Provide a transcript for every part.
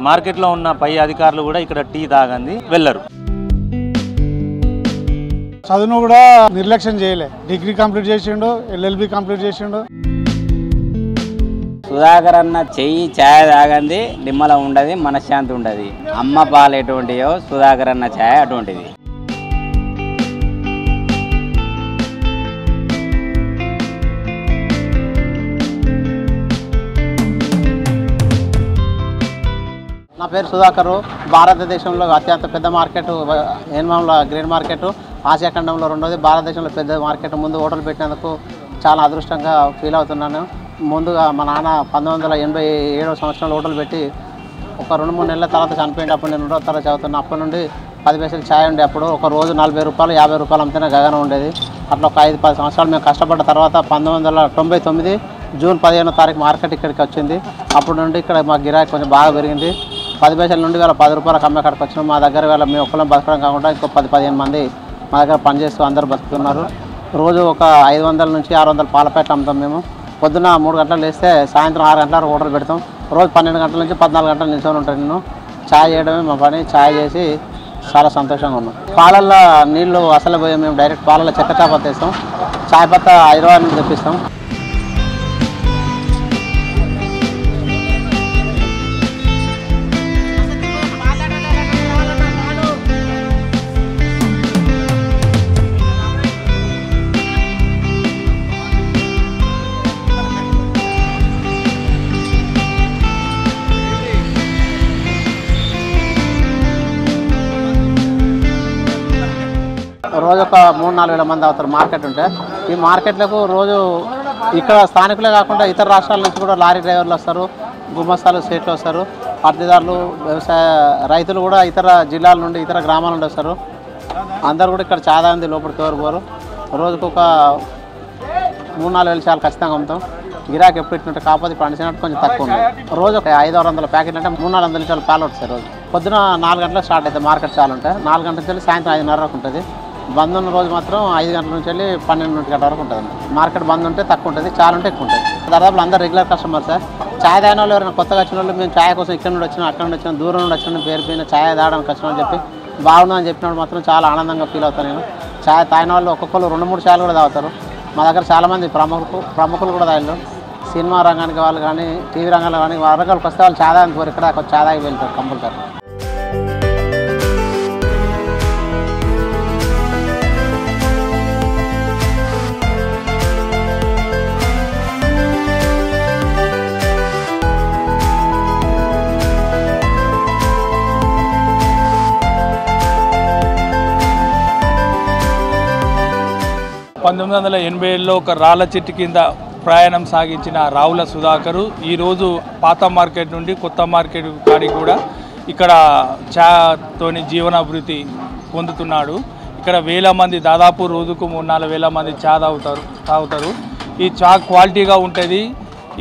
మార్కెట్లో ఉన్న పై అధికారులు కూడా ఇక్కడ టీ తాగంది వెళ్ళరు. చదువును కూడా నిర్లక్ష్యం చేయలే. డిగ్రీ కంప్లీట్ చేసిండు, LLB కంప్లీట్ చేసిండు. సుధాకర్ అన్న చెయ్యి ఛాయ్ తాగంది నిమ్మల ఉండదు, మనశ్శాంతి ఉండదు. అమ్మ పాలు ఎటువంటియో సుధాకర్ అన్న ఛాయ్ అటువంటిది. నా పేరు సుధాకర్. భారతదేశంలో అత్యంత పెద్ద మార్కెట్ హేన్మాంలో గ్రీన్ మార్కెట్, ఆసియా ఖండంలో రెండోది. భారతదేశంలో పెద్ద మార్కెట్ ముందు హోటల్ పెట్టినందుకు చాలా అదృష్టంగా ఫీల్ అవుతున్నాను. ముందుగా మా నాన్న 1987 సంవత్సరంలో హోటల్ పెట్టి ఒక 2-3 నెలల తర్వాత చనిపోయింది. అప్పుడు నేను 2వ తరగతి చదువుతున్నా. అప్పటి నుండి 10 పైసలు ఛాయ్ ఉండే. అప్పుడు ఒక రోజు 40 రూపాయలు 50 రూపాయలు అమ్మితేనే గగనం ఉండేది. అట్లా ఒక 5-10 సంవత్సరాలు మేము కష్టపడ్డ తర్వాత 1999 జూన్ 15వ తారీఖు మార్కెట్ ఇక్కడికి వచ్చింది. అప్పటి నుండి ఇక్కడ మా గిరాకీ కొంచెం బాగా పెరిగింది. 10 పైసల నుండి 10 రూపాయలకు అమ్మే కాడికి వచ్చినాం. మా దగ్గర మేము ఒక్కళ్ళం బతకడం కాకుండా ఇంకో 10-15 మంది మా దగ్గర పనిచేస్తూ అందరూ బతుకుతున్నారు. రోజు ఒక 500 నుంచి 600 పాల ప్యాకెట్లు అమ్ముతాం. మేము పొద్దున్న 3 గంటలకు లేస్తే సాయంత్రం 6 గంటల వరకు హోటల్ పెడతాం. రోజు 12 గంటల నుంచి 14 గంటలు నిల్చొని ఉంటాను. నేను ఛాయ్ చేయడమే మా పని. ఛాయ్ చేసి చాలా సంతోషంగా ఉన్నాం. పాలల్లో నీళ్లు అసలు పోయి మేము డైరెక్ట్ పాలల్లో చెక్క చాపత్త వేస్తాం. ఛాయ్ పత్తా హైదరాబాద్ నుంచి తెప్పిస్తాం. రోజు ఒక 3-4 వేల మంది అవుతారు మార్కెట్ ఉంటే. ఈ మార్కెట్లకు రోజు ఇక్కడ స్థానికులే కాకుండా ఇతర రాష్ట్రాల నుంచి కూడా లారీ డ్రైవర్లు వస్తారు, గుమస్తాలు, సేట్లు వస్తారు, అర్ధదారులు, వ్యవసాయ రైతులు కూడా ఇతర జిల్లాల నుండి ఇతర గ్రామాల నుండి వస్తారు. అందరు కూడా ఇక్కడ చాలా ఉంది, లోపలికి ఎవరు పోరు. రోజుకు ఒక 3-4 వేల చాలు ఖచ్చితంగా అమ్ముతాం. గిరాకీ ఎప్పుడు ఇట్టుంటే కాకపోతే పండించినట్టు కొంచెం తక్కువ ఉంది. రోజు ఒక 500-600 ప్యాకెట్లు అంటే 300-400 లీటర్ల పాలు వస్తాయి. రోజు పొద్దున 4 గంటలకు స్టార్ట్ అవుతాయి మార్కెట్. చాలు ఉంటాయి 4 గంటల నుంచి సాయంత్రం 5:30 వరకు ఉంటుంది. బంద్ ఉన్న రోజు మాత్రం 5 గంటల నుంచి వెళ్ళి 12 గంటల వరకు ఉంటుంది. మార్కెట్ బంద్ ఉంటే తక్కువ ఉంటుంది, చాలా ఉంటే ఎక్కువ ఉంటుంది. దాదాపు అందరూ రెగ్యులర్ కస్టమర్ సార్. ఛాయ్ తాగిన వాళ్ళు ఎవరైనా కొత్తగా వచ్చిన వాళ్ళు మేము ఛాయ్ కోసం ఇక్కడ నుండి వచ్చినా, అక్కడ నుండి వచ్చినా, దూరం నుండి వచ్చిన పేరు పైన ఛాయ్ తాగడానికి వచ్చినామని చెప్పి బాగుందని చెప్పినప్పుడు మాత్రం చాలా ఆనందంగా ఫీల్ అవుతాను నేను. ఛాయ్ తాగిన వాళ్ళు ఒక్కొక్కరు 2-3 ఛాయలు కూడా తాగుతారు. మా దగ్గర చాలామంది ప్రముఖులు కూడా తాగినారు. సినిమా రంగానికి వాళ్ళు కానీ, టీవీ రంగంలో కానీ వరంగల్కి వస్తే వాళ్ళు ఛాయ్ తాగని కోరు, ఇక్కడ ఛాయ్ తాగి వెళ్తారు కంపల్సరీ. ఒక రాళ్ల చెట్టు కింద ప్రయాణం సాగించిన రావుల సుధాకరు ఈరోజు పాత మార్కెట్ నుండి కొత్త మార్కెట్ కాడికి కూడా ఇక్కడ చాతోని జీవనాభివృద్ధి పొందుతున్నాడు. ఇక్కడ వేల మంది, దాదాపు రోజుకు 3-4 వేల మంది చా తాగుతారు. ఈ చా క్వాలిటీగా ఉంటుంది.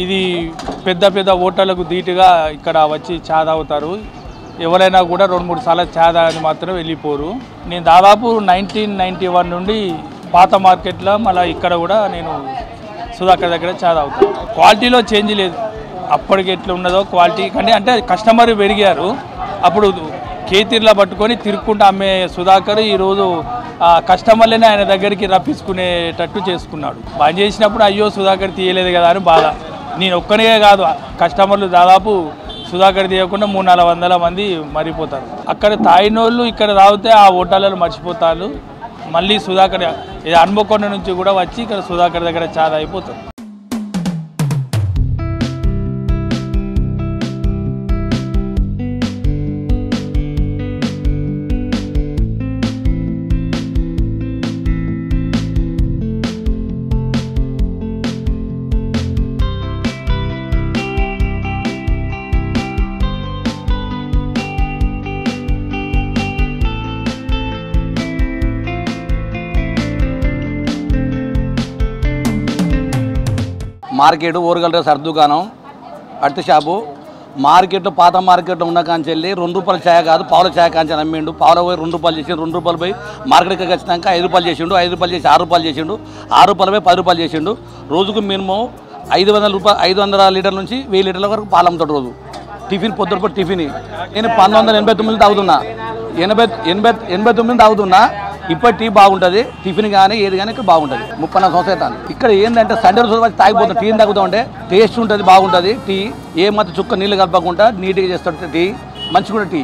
ఇది పెద్ద పెద్ద హోటళ్లకు ధీటుగా ఇక్కడ వచ్చి చా తాగుతారు. ఎవరైనా కూడా 2-3 సార్లు చా తాగని మాత్రం వెళ్ళిపోరు. నేను దాదాపు 1991 నుండి పాత మార్కెట్లో మళ్ళీ ఇక్కడ కూడా నేను సుధాకర్ దగ్గర చా తాగుతాను. క్వాలిటీలో చేంజ్ లేదు. అప్పటికి ఎట్లా ఉన్నదో క్వాలిటీ కానీ అంటే కస్టమర్ పెరిగారు. అప్పుడు కేతీర్లా పట్టుకొని తిరుక్కుంటూ అమ్మే సుధాకర్ ఈరోజు కస్టమర్లనే ఆయన దగ్గరికి రప్పించుకునేటట్టు చేసుకున్నాడు. బంద్ చేసినప్పుడు అయ్యో సుధాకర్ తీయలేదు కదా అని బాధ. నేను ఒక్కనే కాదు, కస్టమర్లు దాదాపు సుధాకర్ తీయకుండా 300-400 మంది మరిపోతారు. అక్కడ తాగినోళ్ళు ఇక్కడ తాగితే ఆ హోటళ్ళను మర్చిపోతారు. మళ్ళీ సుధాకర్ హన్మకొండ నుంచి కూడా వచ్చి ఇక్కడ సుధాకర్ దగ్గర చా తాగిపోతారు. మార్కెట్ ఊరగల సర్దుకానం అట్టి షాపు మార్కెట్లో పాత మార్కెట్లో ఉన్న కాంచెల్లి 2 రూపాయల ఛాయ్ కాదు పావుల ఛాయ్ కాంచె అమ్మిండు. పావుల పోయి 2 రూపాయలు చేసిండు, 2 రూపాయలు పోయి మార్కెట్కి వచ్చినాక 5 రూపాయలు చేసిండు, 5 రూపాయలు చేసి 6 రూపాయలు చేసిండు, 6 రూపాయలు పోయి 10 రూపాయలు చేసిండు. రోజుకు మినిమం 500 లీటర్ల నుంచి 1000 లీటర్ల వరకు పాలు అమ్ముతాడు రోజు. టిఫిన్ పొద్దున టిఫిన్ నేను 1989 తాగుతున్నా 89 తాగుతున్నా ఇప్పటి టీ బాగుంటుంది టిఫిన్ కానీ ఏది కానీ ఇక్కడ బాగుంటుంది 34 సంవత్సరాలు ఇక్కడ ఏంటంటే సండే రోజు వచ్చి తాగిపోతాం టీ తాగుతూ ఉంటే టేస్ట్ ఉంటుంది బాగుంటుంది టీ ఏ మాత్రం చుక్క నీళ్ళు కలపకుండా నీట్గా చేస్తాడు టీ మంచిగా టీ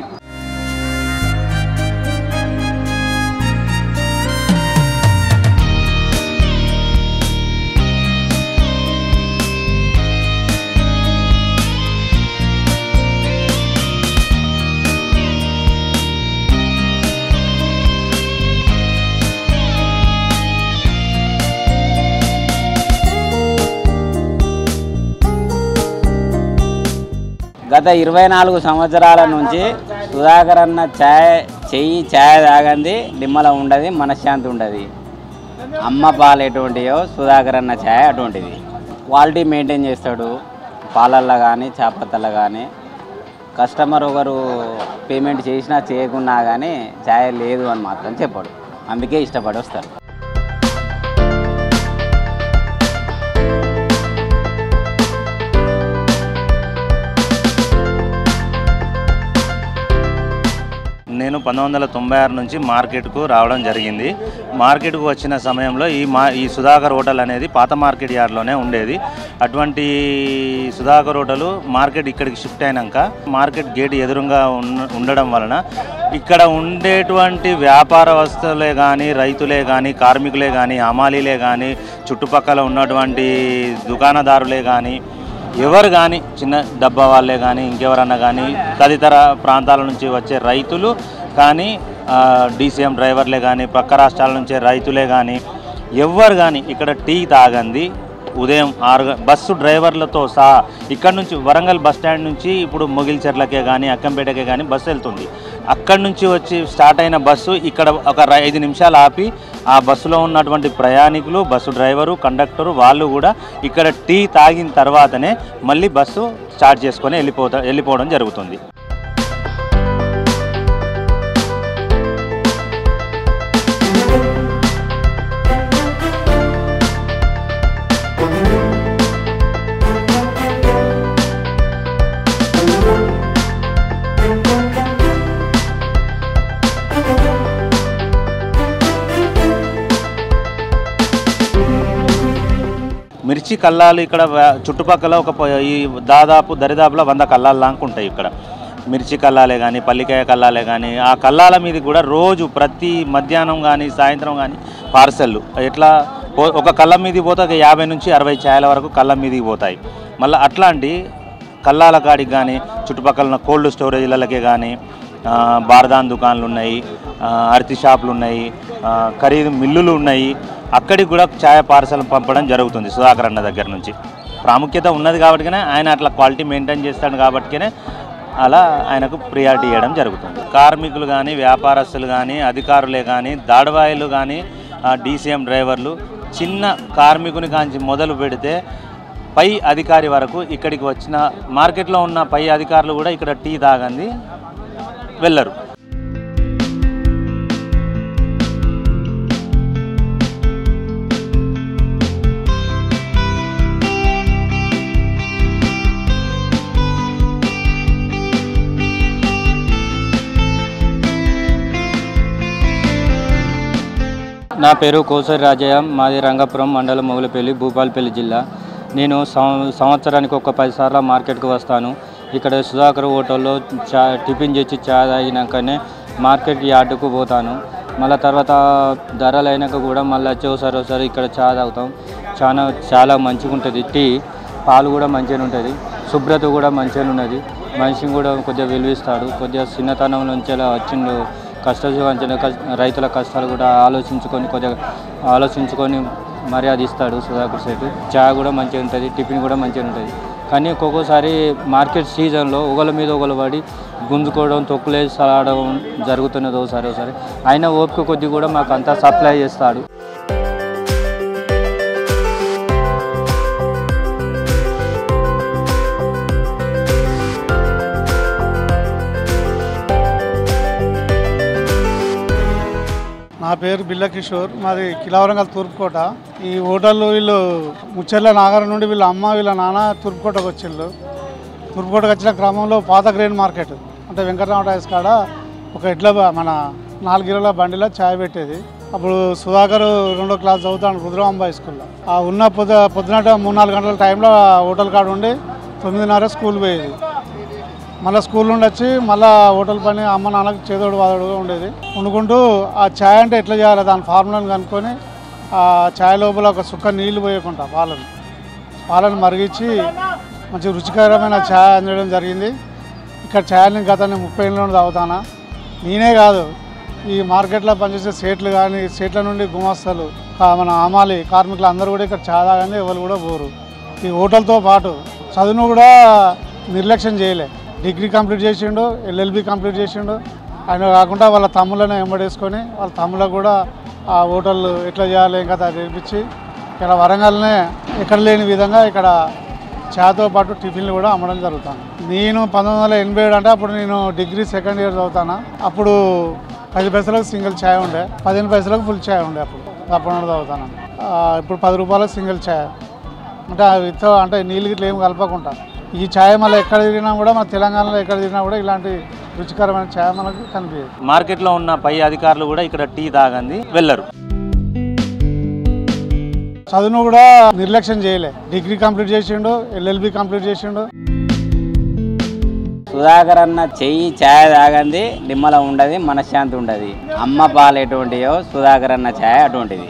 గత 24 సంవత్సరాల నుంచి సుధాకర్ అన్న ఛాయ్ తాగంది నిమ్మల ఉండదు మనశ్శాంతి ఉండదు. అమ్మ పాలు ఎటువంటియో సుధాకర్ అన్న ఛాయ్ అటువంటిది. క్వాలిటీ మెయింటైన్ చేస్తాడు. పాలల్లో కానీ చాపత్తల్లో కానీ కస్టమర్ ఒకరు పేమెంట్ చేసినా చేయకున్నా కానీ ఛాయ్ లేదు అని మాత్రం చెప్పాడు. అందుకే ఇష్టపడి వస్తారు. నేను 1996 నుంచి మార్కెట్కు రావడం జరిగింది. మార్కెట్కు వచ్చిన సమయంలో ఈ సుధాకర్ హోటల్ అనేది పాత మార్కెట్ యార్డ్లోనే ఉండేది. అటువంటి సుధాకర్ హోటల్ మార్కెట్ ఇక్కడికి షిఫ్ట్ అయినాక మార్కెట్ గేట్ ఎదురుగా ఉండడం వలన ఇక్కడ ఉండేటువంటి వ్యాపారస్తులే కానీ రైతులే కానీ కార్మికులే కానీ హమాలీలే కానీ చుట్టుపక్కల ఉన్నటువంటి దుకాణదారులే కానీ ఎవరు కానీ చిన్న డబ్బా వాళ్ళే కానీ ఇంకెవరన్నా కానీ తదితర ప్రాంతాల నుంచి వచ్చే రైతులు కానీ డీసీఎం డ్రైవర్లే కానీ పక్క రాష్ట్రాల నుంచే రైతులే కానీ ఎవరు కానీ ఇక్కడ టీ తాగంది ఉదయం 6 బస్సు డ్రైవర్లతో సహా ఇక్కడ నుంచి వరంగల్ బస్ స్టాండ్ నుంచి ఇప్పుడు మొగిల్చెర్లకే కానీ అక్కంపేటకే కానీ బస్సు వెళ్తుంది. అక్కడి నుంచి వచ్చి స్టార్ట్ అయిన బస్సు ఇక్కడ ఒక 5 నిమిషాలు ఆపి ఆ బస్సులో ఉన్నటువంటి ప్రయాణికులు బస్సు డ్రైవరు కండక్టరు వాళ్ళు కూడా ఇక్కడ టీ తాగిన తర్వాతనే మళ్ళీ బస్సు స్టార్ట్ చేసుకొని వెళ్ళిపోవడం జరుగుతుంది. మిర్చి కల్లాలు ఇక్కడ చుట్టుపక్కల ఈ దరిదాపులో 100 కల్లాలు లాంటి ఉంటాయి. ఇక్కడ మిర్చి కల్లాలే కానీ పల్లికాయ కల్లాలే కానీ ఆ కల్లాల మీద కూడా రోజు ప్రతి మధ్యాహ్నం కానీ సాయంత్రం కానీ పార్సెల్లు ఎట్లా ఒక కళ్ళ మీదకి పోతే 50 నుంచి 60 ఛాయల వరకు కళ్ళ మీదకి పోతాయి. మళ్ళీ అట్లాంటి కల్లాల కాడికి కానీ చుట్టుపక్కల ఉన్న కోల్డ్ స్టోరేజ్లకే కానీ బార్దాన్ దుకాన్లు ఉన్నాయి, అరటి షాపులు ఉన్నాయి, ఖరీదు మిల్లులు ఉన్నాయి. అక్కడికి కూడా ఛాయ్ పార్సల్ పంపడం జరుగుతుంది. సుధాకర్ అన్న దగ్గర నుంచి ప్రాముఖ్యత ఉన్నది కాబట్టినే ఆయన అట్లా క్వాలిటీ మెయింటైన్ చేస్తాడు కాబట్టినే అలా ఆయనకు ప్రియారిటీ ఇవ్వడం జరుగుతుంది. కార్మికులు కానీ వ్యాపారస్తులు కానీ అధికారులే కానీ దాడవాయిలు కానీ డీసీఎం డ్రైవర్లు చిన్న కార్మికుని కాంచి మొదలు పెడితే పై అధికారి వరకు ఇక్కడికి వచ్చిన మార్కెట్లో ఉన్న పై అధికారులు కూడా ఇక్కడ టీ తాగంది వెళ్ళరు. నా పేరు కోసరి రాజయ్య. మాది రంగాపురం మండలం మొగులపల్లి భూపాలపల్లి జిల్లా. నేను సంవత్సరానికి ఒక 10 సార్లు మార్కెట్కి వస్తాను. ఇక్కడ సుధాకర్ హోటల్లో టిఫిన్ చేసి చాయ్ తాగినాకనే మార్కెట్ యార్డుకు పోతాను. మళ్ళీ తర్వాత ధరలు అయినాక కూడా మళ్ళీ వచ్చి ఒకసారి ఇక్కడ చాయ్ తాగుతాం. చాలా మంచిగా ఉంటుంది. టీ పాలు కూడా మంచిగా ఉంటుంది. శుభ్రత కూడా మంచిగా ఉన్నది. మనిషిని కూడా కొద్దిగా విలువిస్తాడు. కొద్దిగా చిన్నతనం నుంచి అలా వచ్చిండు కష్టజీవంచిన రైతుల కష్టాలు కూడా ఆలోచించుకొని మర్యాద ఇస్తాడు సుధాకర్ సేటు. చాయ్ కూడా మంచిగా ఉంటుంది. టిఫిన్ కూడా మంచిగా ఉంటుంది. కానీ ఒక్కొక్కసారి మార్కెట్ సీజన్లో ఒకళ్ళ మీద ఒకళ్ళు పడి గుంజుకోవడం తొక్కులేసి సలాడడం జరుగుతున్నది ఒకసారి. అయినా ఓపిక కొద్ది కూడా మాకు అంతా సప్లై చేస్తాడు. నా పేరు బిల్ల కిషోర్. మాది కిలావరంగల్ తూర్పుకోట. ఈ హోటల్లో వీళ్ళు ముచ్చెర్ల నాగరం నుండి వీళ్ళ అమ్మ వీళ్ళ నాన్న తూర్పుకోటకు వచ్చిళ్ళు. తూర్పుకోటకు వచ్చిన క్రమంలో పాత గ్రెయిన్ మార్కెట్ అంటే వెంకటరామ టైర్స్ కాడ ఒక మన 4 కిలోల బండిలో ఛాయ్ పెట్టేది. అప్పుడు సుధాకర్ 2వ క్లాస్ చదువుతాను రుద్రమాంబ హై స్కూల్లో. ఆ ఉన్న పొద్దునట 3-4 గంటల టైంలో హోటల్ కాడ ఉండి 9:30 స్కూల్ పోయేది. మళ్ళీ స్కూల్ నుండి వచ్చి మళ్ళీ హోటల్ పని అమ్మ నాన్నకి చేదోడు వాదోడుగా ఉండేది. వండుకుంటూ ఆ ఛాయ్ అంటే ఎట్లా చేయాలి దాని ఫార్ములాను కనుక్కొని ఆ ఛాయ్ లోపల ఒక సుక్క నీళ్లు పోయకుండా పాలను మరిగించి మంచి రుచికరమైన ఛాయ్ అందడం జరిగింది. ఇక్కడ ఛాయ్ని గత 30 ఏళ్ళ నుండి తాగుతానా. నేనే కాదు, ఈ మార్కెట్లో పనిచేసే సేట్లు కానీ సేట్ల నుండి గుమస్తలు మన అమాలి కార్మికులు అందరూ కూడా ఇక్కడ ఛాయ్ తాగండి, ఎవరు కూడా పోరు. ఈ హోటల్తో పాటు చదువును కూడా నిర్లక్ష్యం చేయలే. డిగ్రీ కంప్లీట్ చేసిండు, LLB కంప్లీట్ చేసిండు. ఆయన కాకుండా వాళ్ళ తమ్ముళ్ళని వెంబడేసుకొని వాళ్ళ తమ్ముళ్ళకు కూడా ఆ హోటల్ ఎట్లా చేయాలి ఇంకా నేర్పించి ఇక్కడ వరంగల్నే ఎక్కడ లేని విధంగా ఇక్కడ ఛాయ్తో పాటు టిఫిన్లు కూడా అమ్మడం జరుగుతాను. నేను 1987 అంటే అప్పుడు నేను డిగ్రీ సెకండ్ ఇయర్ చదువుతాను. అప్పుడు 10 పైసలకు సింగిల్ ఛాయ్ ఉండే, 15 పైసలకు ఫుల్ ఛాయ్ ఉండే. అప్పుడు చదువుతాను. ఇప్పుడు 10 రూపాయలకు సింగిల్ ఛాయ్ అంటే నీళ్ళు గిట్ల ఏం కలపకుండా. ఈ ఛాయ్ మళ్ళీ ఎక్కడ తిరిగినా కూడా మన తెలంగాణలో ఎక్కడ తిరిగినా కూడా ఇలాంటి రుచికరమైన ఛాయ్ మనకు కనిపించదు. మార్కెట్లో ఉన్న పై అధికారులు కూడా ఇక్కడ టీ తాగంది వెళ్ళరు. చదువును కూడా నిర్లక్ష్యం చేయలే. డిగ్రీ కంప్లీట్ చేసిండు, LLB కంప్లీట్ చేసిండు. సుధాకర్ అన్న చెయ్యి ఛాయ్ తాగంది నిమ్మల ఉండదు, మనశ్శాంతి ఉండదు. అమ్మ పాలు ఎటువంటియో సుధాకర్ అన్న ఛాయ్ అటువంటిది.